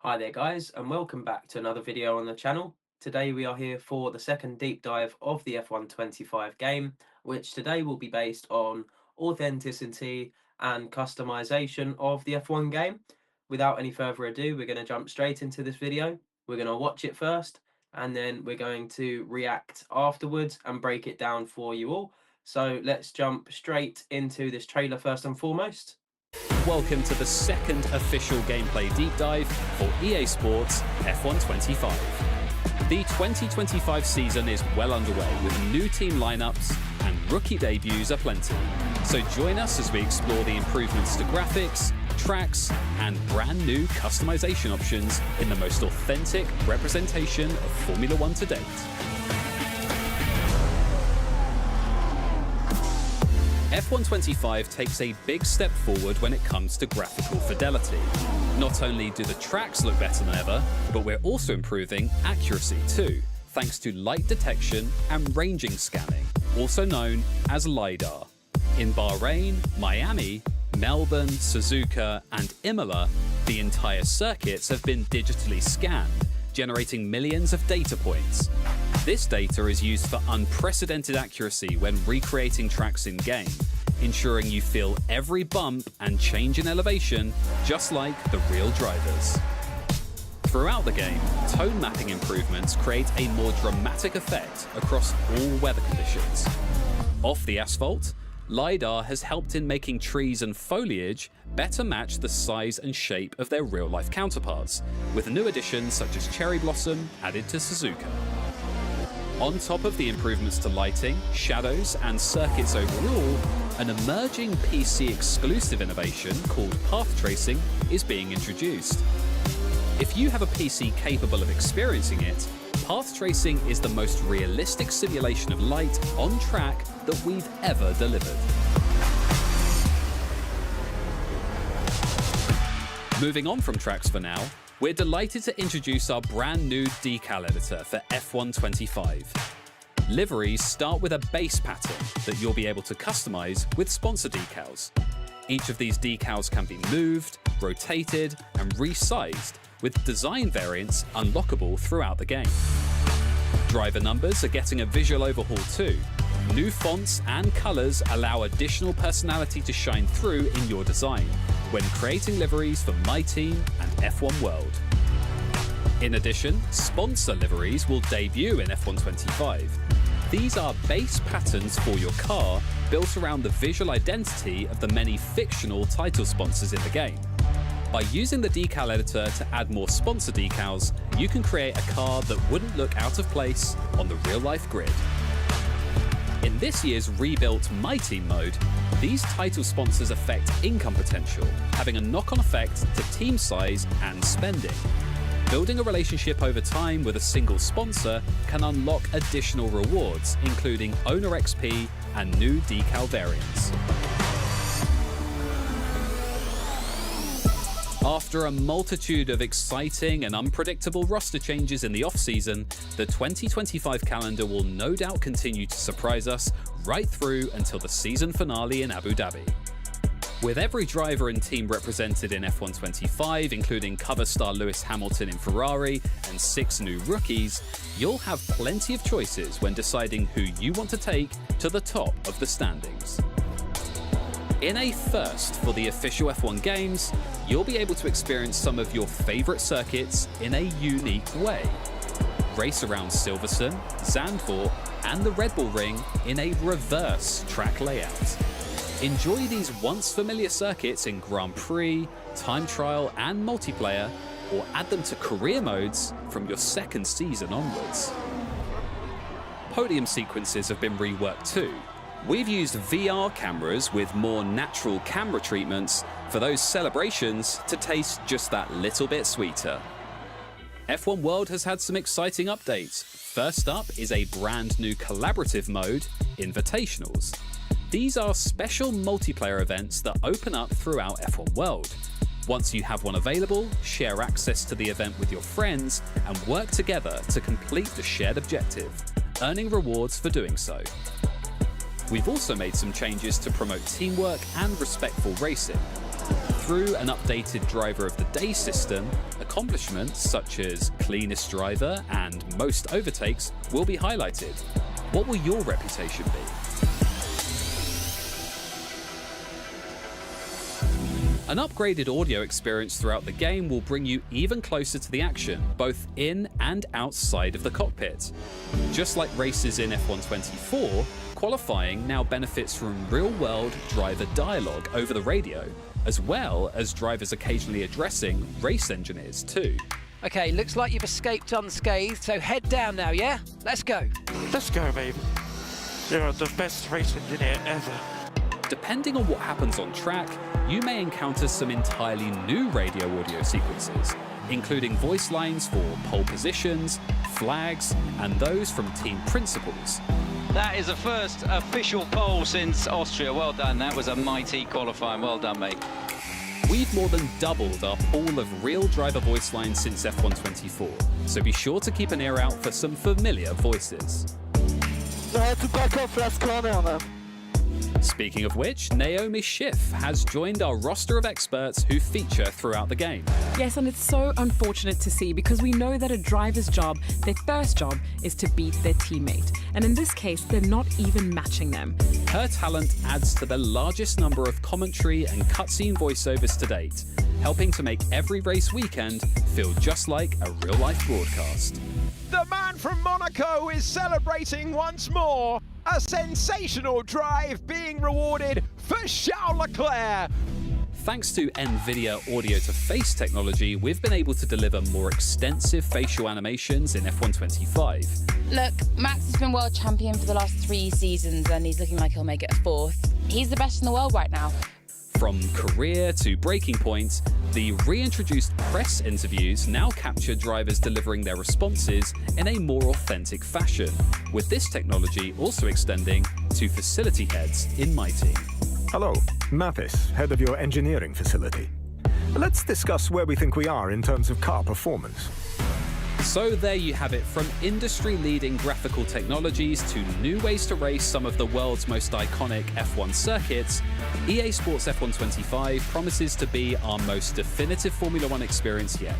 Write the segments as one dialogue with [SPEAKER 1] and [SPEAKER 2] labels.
[SPEAKER 1] Hi there guys, and welcome back to another video on the channel. Today we are here for the second deep dive of the F125 game, which today will be based on authenticity and customization of the F1 game. Without any further ado, we're going to jump straight into this video. We're going to watch it first, and then we're going to react afterwards and break it down for you all. So let's jump straight into this trailer first and foremost.
[SPEAKER 2] Welcome to the second official gameplay deep dive for EA Sports F125. The 2025 season is well underway with new team lineups and rookie debuts aplenty. So join us as we explore the improvements to graphics, tracks, and brand new customization options in the most authentic representation of Formula One to date. F125 takes a big step forward when it comes to graphical fidelity. Not only do the tracks look better than ever, but we're also improving accuracy too, thanks to light detection and ranging scanning, also known as LiDAR. In Bahrain, Miami, Melbourne, Suzuka, and Imola, the entire circuits have been digitally scanned, generating millions of data points. This data is used for unprecedented accuracy when recreating tracks in-game, ensuring you feel every bump and change in elevation just like the real drivers. Throughout the game, tone mapping improvements create a more dramatic effect across all weather conditions. Off the asphalt, LiDAR has helped in making trees and foliage better match the size and shape of their real-life counterparts, with new additions such as cherry blossom added to Suzuka. On top of the improvements to lighting, shadows, and circuits overall, an emerging PC-exclusive innovation called path tracing is being introduced. If you have a PC capable of experiencing it, path tracing is the most realistic simulation of light on track that we've ever delivered. Moving on from tracks for now, we're delighted to introduce our brand new decal editor for F125. Liveries start with a base pattern that you'll be able to customize with sponsor decals. Each of these decals can be moved, rotated, and resized, with design variants unlockable throughout the game. Driver numbers are getting a visual overhaul too. New fonts and colors allow additional personality to shine through in your design when creating liveries for My Team and F1 World. In addition, sponsor liveries will debut in F125. These are base patterns for your car built around the visual identity of the many fictional title sponsors in the game. By using the decal editor to add more sponsor decals, you can create a car that wouldn't look out of place on the real-life grid. In this year's rebuilt My Team mode, these title sponsors affect income potential, having a knock-on effect to team size and spending. Building a relationship over time with a single sponsor can unlock additional rewards, including owner XP and new decal variants. After a multitude of exciting and unpredictable roster changes in the off-season, the 2025 calendar will no doubt continue to surprise us right through until the season finale in Abu Dhabi. With every driver and team represented in F125, including cover star Lewis Hamilton in Ferrari and 6 new rookies, you'll have plenty of choices when deciding who you want to take to the top of the standings. In a first for the official F1 games, you'll be able to experience some of your favorite circuits in a unique way. Race around Silverstone, Zandvoort, and the Red Bull Ring in a reverse track layout. Enjoy these once familiar circuits in Grand Prix, Time Trial, and multiplayer, or add them to career modes from your second season onwards. Podium sequences have been reworked too. We've used VR cameras with more natural camera treatments for those celebrations to taste just that little bit sweeter. F1 World has had some exciting updates. First up is a brand new collaborative mode, Invitationals. These are special multiplayer events that open up throughout F1 World. Once you have one available, share access to the event with your friends and work together to complete the shared objective, earning rewards for doing so. We've also made some changes to promote teamwork and respectful racing. Through an updated Driver of the Day system, accomplishments such as cleanest driver and most overtakes will be highlighted. What will your reputation be? An upgraded audio experience throughout the game will bring you even closer to the action, both in and outside of the cockpit. Just like races in F124, qualifying now benefits from real-world driver dialogue over the radio, as well as drivers occasionally addressing race engineers too.
[SPEAKER 3] Okay, looks like you've escaped unscathed, so head down now, yeah? Let's go.
[SPEAKER 4] Let's go, babe. You're the best race engineer ever.
[SPEAKER 2] Depending on what happens on track, you may encounter some entirely new radio audio sequences, including voice lines for pole positions, flags, and those from team principals.
[SPEAKER 5] That is the first official pole since Austria. Well done, that was a mighty qualifying. Well done, mate.
[SPEAKER 2] We've more than doubled our pool of real driver voice lines since F124, so be sure to keep an ear out for some familiar voices.
[SPEAKER 4] I had to back off last corner, man.
[SPEAKER 2] Speaking of which, Naomi Schiff has joined our roster of experts who feature throughout the game.
[SPEAKER 6] Yes, and it's so unfortunate to see because we know that a driver's job, their first job, is to beat their teammate. And in this case, they're not even matching them.
[SPEAKER 2] Her talent adds to the largest number of commentary and cutscene voiceovers to date, helping to make every race weekend feel just like a real-life broadcast.
[SPEAKER 7] The man from Monaco is celebrating once more. A sensational drive being rewarded for Charles Leclerc.
[SPEAKER 2] Thanks to NVIDIA audio-to-face technology, we've been able to deliver more extensive facial animations in F125.
[SPEAKER 8] Look, Max has been world champion for the last 3 seasons and he's looking like he'll make it a 4th. He's the best in the world right now.
[SPEAKER 2] From career to breaking point, the reintroduced press interviews now capture drivers delivering their responses in a more authentic fashion, with this technology also extending to facility heads in my team.
[SPEAKER 9] Hello, Mathis, head of your engineering facility. Let's discuss where we think we are in terms of car performance.
[SPEAKER 2] So there you have it, from industry-leading graphical technologies to new ways to race some of the world's most iconic F1 circuits, EA Sports F125 promises to be our most definitive Formula One experience yet.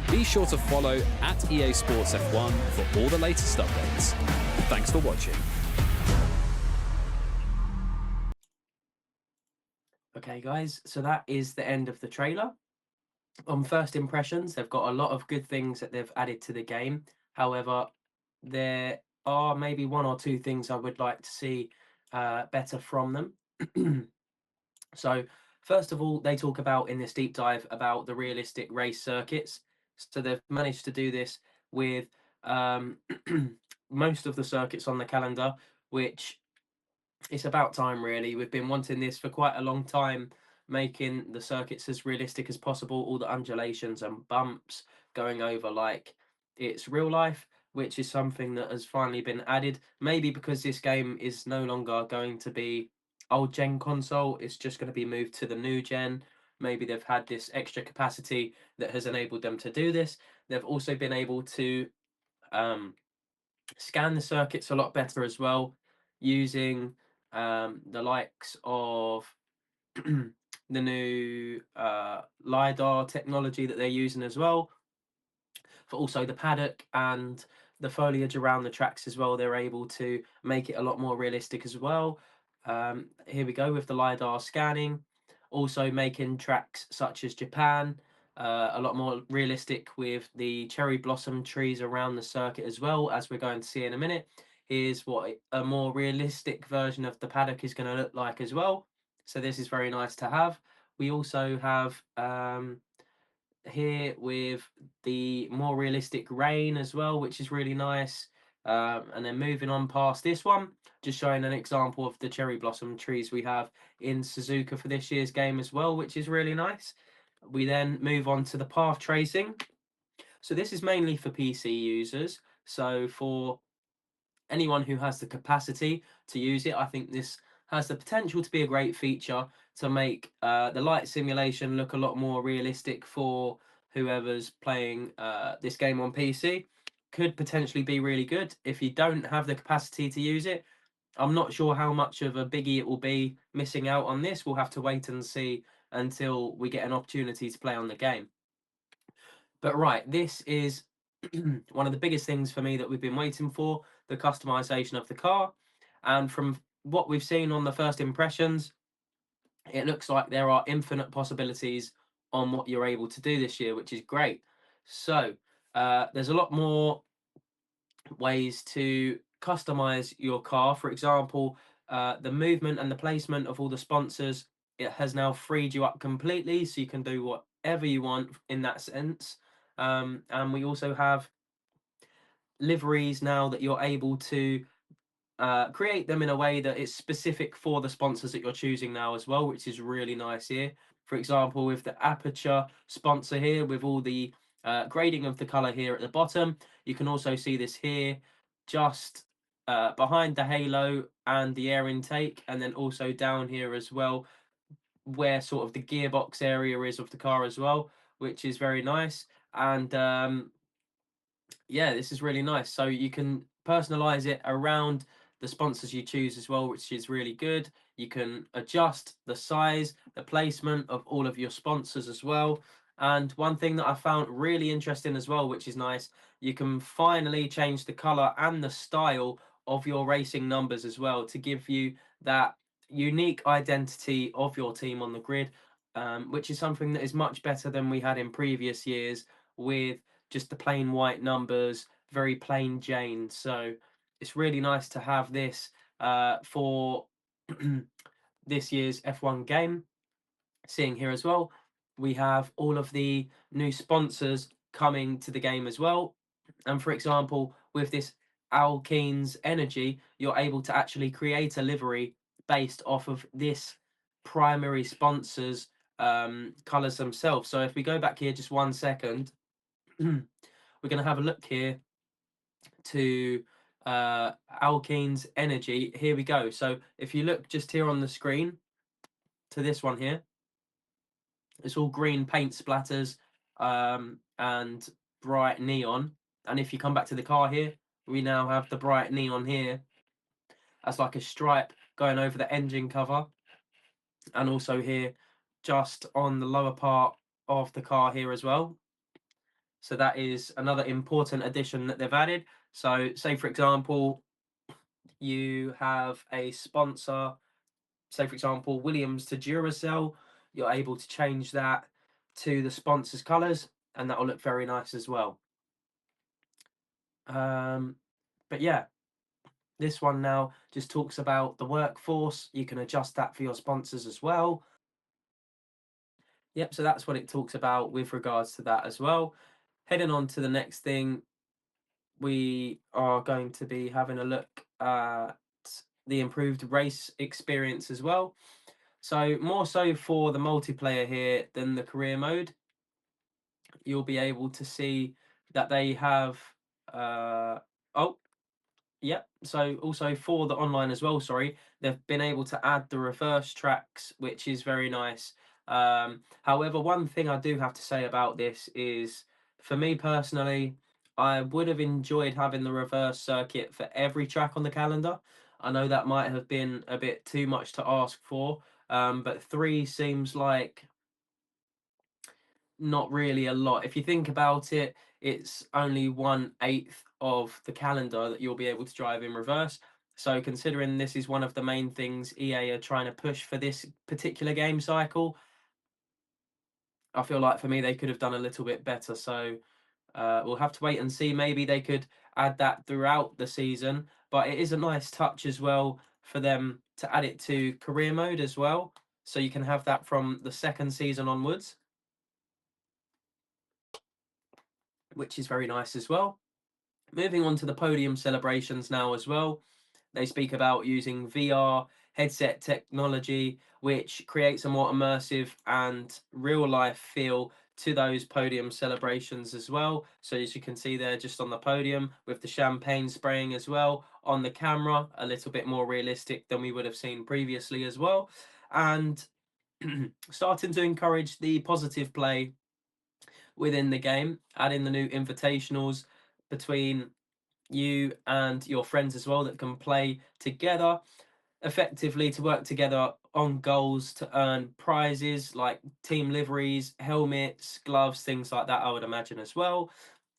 [SPEAKER 2] Be sure to follow at EA Sports F1 for all the latest updates. Thanks for watching.
[SPEAKER 1] Okay, guys, so that is the end of the trailer. On first impressions, they've got a lot of good things that they've added to the game. However, there are maybe 1 or 2 things I would like to see better from them. So, first of all, they talk about in this deep dive about the realistic race circuits. So they've managed to do this with most of the circuits on the calendar, which it's about time, really. We've been wanting this for quite a long time, making the circuits as realistic as possible, all the undulations and bumps going over like it's real life, which is something that has finally been added. Maybe because this game is no longer going to be old gen console, it's just going to be moved to the new gen. Maybe they've had this extra capacity that has enabled them to do this. They've also been able to scan the circuits a lot better as well, using the likes of the new LiDAR technology that they're using as well, for also the paddock and the foliage around the tracks as well. They're able to make it a lot more realistic as well. Here we go with the LiDAR scanning, also making tracks such as Japan a lot more realistic with the cherry blossom trees around the circuit as well, as we're going to see in a minute. Here's what a more realistic version of the paddock is going to look like as well. So this is very nice to have. We also have here with the more realistic rain as well, which is really nice. And then moving on past this one, just showing an example of the cherry blossom trees we have in Suzuka for this year's game as well, which is really nice. We then move on to the path tracing. So this is mainly for PC users. So for anyone who has the capacity to use it, I think this has the potential to be a great feature to make the light simulation look a lot more realistic for whoever's playing this game on PC. Could potentially be really good. If you don't have the capacity to use it, I'm not sure how much of a biggie it will be missing out on this. We'll have to wait and see until we get an opportunity to play on the game. But right, this is one of the biggest things for me that we've been waiting for, the customization of the car. And from what we've seen on the first impressions, it looks like there are infinite possibilities on what you're able to do this year, which is great. So there's a lot more ways to customize your car. For example, the movement and the placement of all the sponsors, it has now freed you up completely, so you can do whatever you want in that sense. And we also have liveries now that you're able to create them in a way that it's specific for the sponsors that you're choosing now as well, which is really nice here. For example, with the aperture sponsor here, with all the grading of the color here at the bottom, you can also see this here, just behind the halo and the air intake, and then also down here as well, where sort of the gearbox area is of the car as well, which is very nice. And yeah, this is really nice. So you can personalize it around the sponsors you choose as well, which is really good. You can adjust the size, the placement of all of your sponsors as well. And one thing that I found really interesting as well, which is nice, you can finally change the color and the style of your racing numbers as well to give you that unique identity of your team on the grid, which is something that is much better than we had in previous years with just the plain white numbers, very plain Jane. So it's really nice to have this for this year's F1 game. Seeing here as well, we have all of the new sponsors coming to the game as well. And for example, with this Alkene's Energy, you're able to actually create a livery based off of this primary sponsors colors themselves. So if we go back here just 1 second, we're going to have a look here to Alkene's Energy. Here we go. So if you look just here on the screen to this one here, it's all green paint splatters and bright neon. And if you come back to the car here, we now have the bright neon here as like a stripe going over the engine cover. And also here, just on the lower part of the car here as well. So that is another important addition that they've added. So say, for example, you have a sponsor, say, for example, Williams to Duracell, you're able to change that to the sponsor's colours, and that will look very nice as well. But yeah, this one now just talks about the workforce. You can adjust that for your sponsors as well. Yep, so that's what it talks about with regards to that as well. Heading on to the next thing, we are going to be having a look at the improved race experience as well. So more so for the multiplayer here than the career mode. You'll be able to see that they have oh, yep. So also for the online as well, sorry, they've been able to add the reverse tracks, which is very nice. However, one thing I do have to say about this is, for me personally, I would have enjoyed having the reverse circuit for every track on the calendar. I know that might have been a bit too much to ask for, but 3 seems like not really a lot. If you think about it, it's only 1/8 of the calendar that you'll be able to drive in reverse. So considering this is one of the main things EA are trying to push for this particular game cycle, I feel like for me they could have done a little bit better. So we'll have to wait and see. Maybe they could add that throughout the season, but it is a nice touch as well for them to add it to career mode as well. So you can have that from the second season onwards, which is very nice as well. Moving on to the podium celebrations now as well. They speak about using VR headset technology, which creates a more immersive and real life feel to those podium celebrations as well. So as you can see there, just on the podium with the champagne spraying as well on the camera, a little bit more realistic than we would have seen previously as well. And starting to encourage the positive play within the game, adding the new invitationals between you and your friends as well that can play together. effectively to work together on goals to earn prizes like team liveries, helmets, gloves, things like that, I would imagine as well.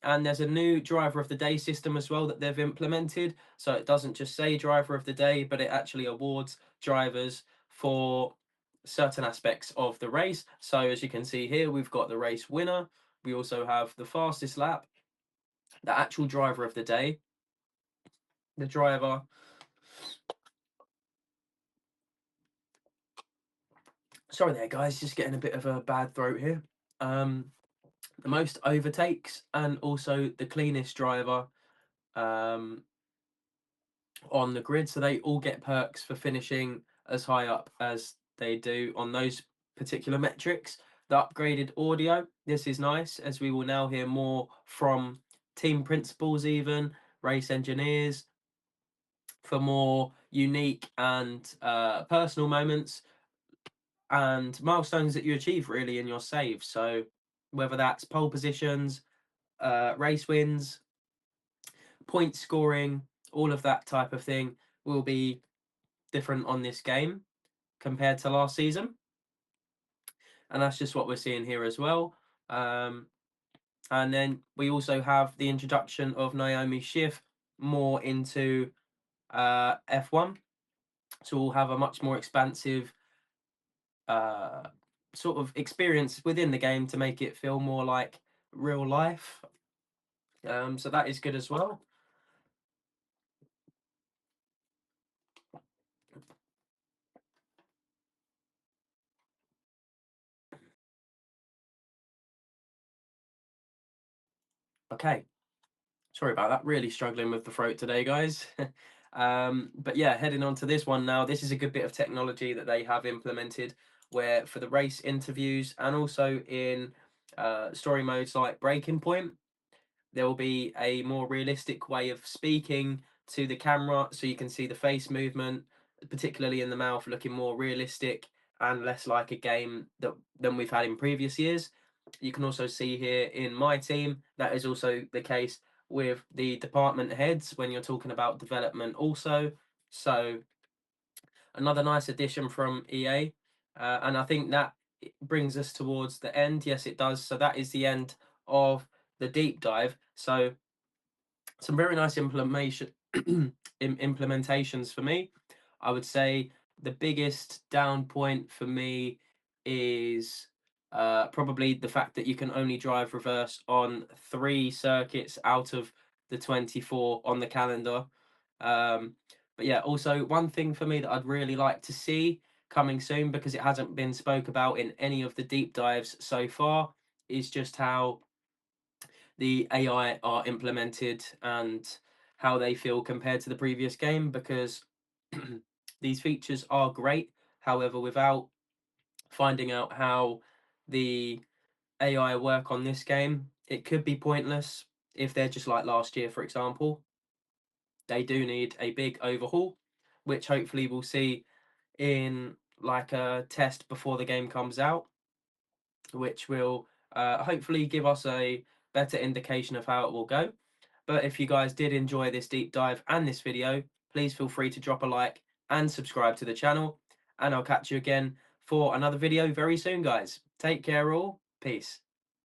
[SPEAKER 1] And there's a new driver of the day system as well that they've implemented. So it doesn't just say driver of the day, but it actually awards drivers for certain aspects of the race. So as you can see here, we've got the race winner. We also have the fastest lap, the actual driver of the day, the driver. Sorry there, guys, just getting a bit of a bad throat here. The most overtakes and also the cleanest driver um, on the grid. So they all get perks for finishing as high up as they do on those particular metrics. The upgraded audio, this is nice as we will now hear more from team principals, even race engineers, for more unique and personal moments and milestones that you achieve really in your save. So whether that's pole positions, race wins, point scoring, all of that type of thing will be different on this game compared to last season. And that's just what we're seeing here as well. And then we also have the introduction of Naomi Schiff more into F1. So we'll have a much more expansive sort of experience within the game to make it feel more like real life. So that is good as well. Okay, sorry about that. Really struggling with the throat today, guys. But yeah, heading on to this one now. This is a good bit of technology that they have implemented where for the race interviews and also in story modes like Breaking Point, there will be a more realistic way of speaking to the camera so you can see the face movement, particularly in the mouth, looking more realistic and less like a game than we've had in previous years. You can also see here in my team that is also the case with the department heads when you're talking about development also. So another nice addition from EA. And I think that brings us towards the end. Yes, it does. So that is the end of the deep dive. So some very nice implementations for me. I would say the biggest down point for me is probably the fact that you can only drive reverse on 3 circuits out of the 24 on the calendar. But yeah, also one thing for me that I'd really like to see coming soon, because it hasn't been spoke about in any of the deep dives so far, is just how the AI are implemented and how they feel compared to the previous game, because these features are great. However, without finding out how the AI work on this game, it could be pointless if they're just like last year, for example. They do need a big overhaul, which hopefully we'll see in like a test before the game comes out, which will hopefully give us a better indication of how it will go. But if you guys did enjoy this deep dive and this video, please feel free to drop a like and subscribe to the channel. And I'll catch you again for another video very soon, guys. Take care all. Peace.